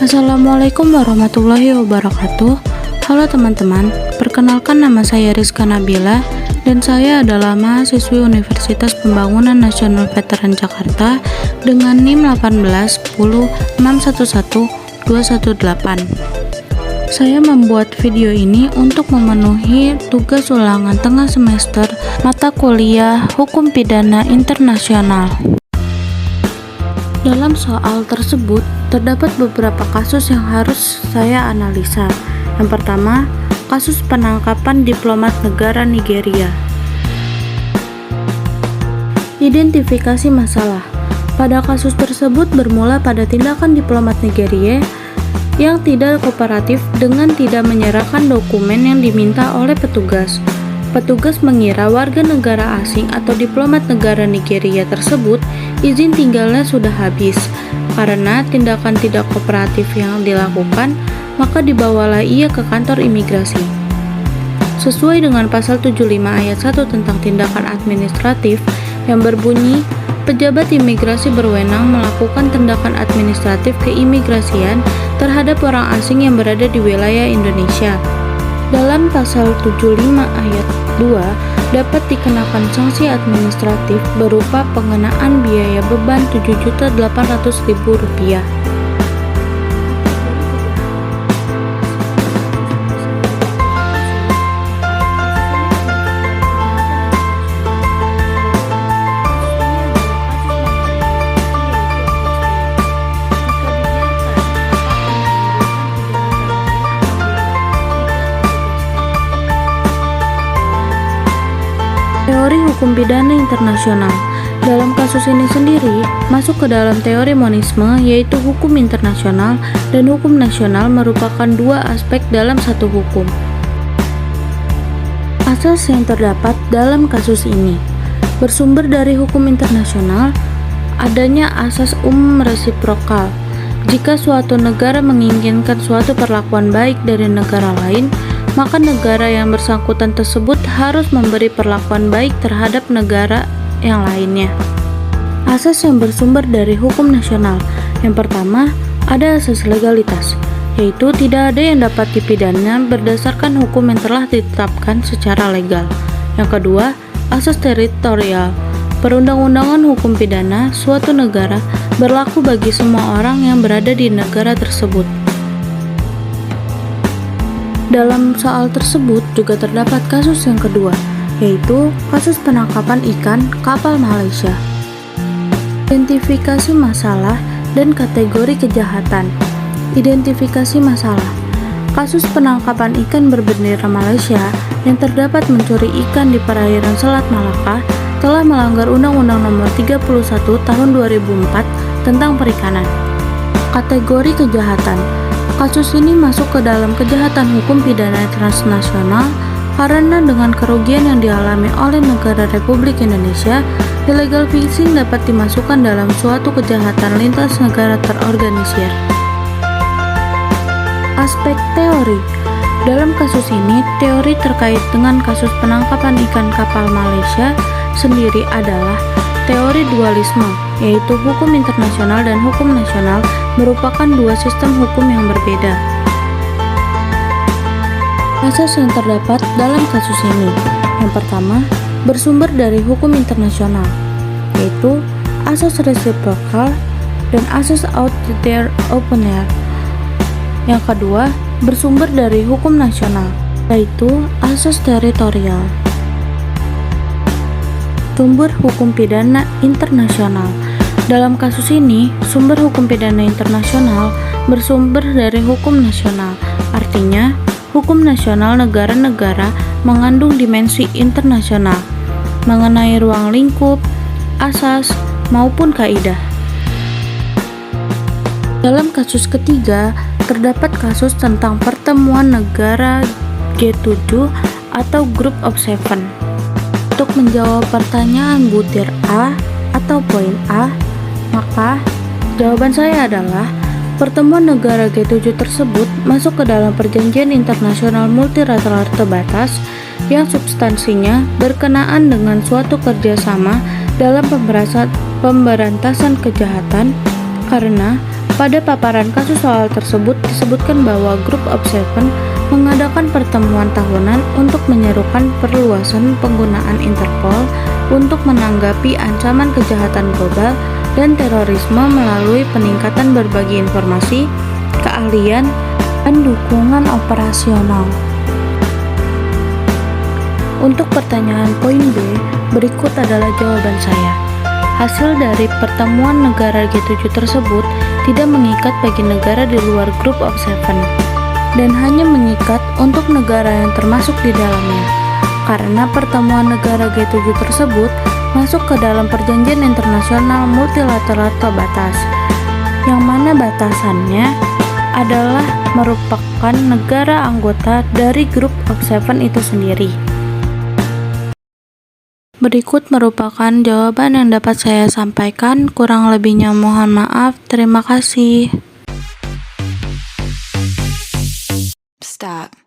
Assalamualaikum warahmatullahi wabarakatuh. Halo teman-teman, perkenalkan nama saya Rizka Nabila dan saya adalah mahasiswi Universitas Pembangunan Nasional Veteran Jakarta dengan NIM 18106112118. Saya membuat video ini untuk memenuhi tugas ulangan tengah semester mata kuliah Hukum Pidana Internasional. Dalam soal tersebut, terdapat beberapa kasus yang harus saya analisa. Yang pertama, kasus penangkapan diplomat negara Nigeria. Identifikasi masalah. Pada kasus tersebut bermula pada tindakan diplomat Nigeria yang tidak kooperatif dengan tidak menyerahkan dokumen yang diminta oleh petugas. Petugas mengira warga negara asing atau diplomat negara Nigeria tersebut izin tinggalnya sudah habis. Karena tindakan tidak kooperatif yang dilakukan, maka dibawalah ia ke kantor imigrasi. Sesuai dengan pasal 75 ayat 1 tentang tindakan administratif yang berbunyi, pejabat imigrasi berwenang melakukan tindakan administratif keimigrasian terhadap orang asing yang berada di wilayah Indonesia. Dalam pasal 75 ayat 2 dapat dikenakan sanksi administratif berupa pengenaan biaya beban Rp7.800.000. Teori hukum pidana internasional. Dalam kasus ini sendiri, masuk ke dalam teori monisme, yaitu hukum internasional dan hukum nasional merupakan dua aspek dalam satu hukum. Asas yang terdapat dalam kasus ini bersumber dari hukum internasional, adanya asas resiprokal. Jika suatu negara menginginkan suatu perlakuan baik dari negara lain, maka negara yang bersangkutan tersebut harus memberi perlakuan baik terhadap negara yang lainnya. Asas yang bersumber dari hukum nasional. Yang pertama, ada asas legalitas, yaitu tidak ada yang dapat dipidana berdasarkan hukum yang telah ditetapkan secara legal. Yang kedua, asas teritorial. Perundang-undangan hukum pidana suatu negara berlaku bagi semua orang yang berada di negara tersebut. Dalam soal tersebut juga terdapat kasus yang kedua, yaitu kasus penangkapan ikan kapal Malaysia. Identifikasi masalah dan kategori kejahatan. Identifikasi masalah. Kasus penangkapan ikan berbendera Malaysia yang terdapat mencuri ikan di perairan Selat Malaka telah melanggar Undang-Undang Nomor 31 Tahun 2004 tentang perikanan. Kategori kejahatan. Kasus ini masuk ke dalam kejahatan hukum pidana transnasional karena dengan kerugian yang dialami oleh negara Republik Indonesia, illegal fishing dapat dimasukkan dalam suatu kejahatan lintas negara terorganisir. Aspek teori. Dalam kasus ini, teori terkait dengan kasus penangkapan ikan kapal Malaysia sendiri adalah teori dualisme, yaitu hukum internasional dan hukum nasional merupakan dua sistem hukum yang berbeda. Asas yang terdapat dalam kasus ini. Yang pertama, bersumber dari hukum internasional, yaitu asas resiprokal dan asas autoriter opinion. Yang kedua, bersumber dari hukum nasional, yaitu asas teritorial. Sumber hukum pidana internasional. Dalam kasus ini, sumber hukum pidana internasional bersumber dari hukum nasional. Artinya, hukum nasional negara-negara mengandung dimensi internasional mengenai ruang lingkup, asas, maupun kaidah. Dalam kasus ketiga, terdapat kasus tentang pertemuan negara G7 atau Group of Seven. Untuk menjawab pertanyaan butir A atau poin A, maka jawaban saya adalah pertemuan negara G7 tersebut masuk ke dalam perjanjian internasional multilateral terbatas yang substansinya berkenaan dengan suatu kerjasama dalam pemberantasan kejahatan karena Pada paparan kasus soal tersebut disebutkan bahwa Group of Seven mengadakan pertemuan tahunan untuk menyerukan perluasan penggunaan Interpol untuk menanggapi ancaman kejahatan global dan terorisme melalui peningkatan berbagi informasi, keahlian, dan dukungan operasional. Untuk pertanyaan poin B, berikut adalah jawaban saya. Hasil dari pertemuan negara G7 tersebut tidak mengikat bagi negara di luar Group of Seven, dan hanya mengikat untuk negara yang termasuk di dalamnya, karena pertemuan negara G7 tersebut masuk ke dalam perjanjian internasional multilateral terbatas, yang mana batasannya adalah merupakan negara anggota dari Group of Seven itu sendiri. Berikut merupakan jawaban yang dapat saya sampaikan, kurang lebihnya mohon maaf. Terima kasih. Stop.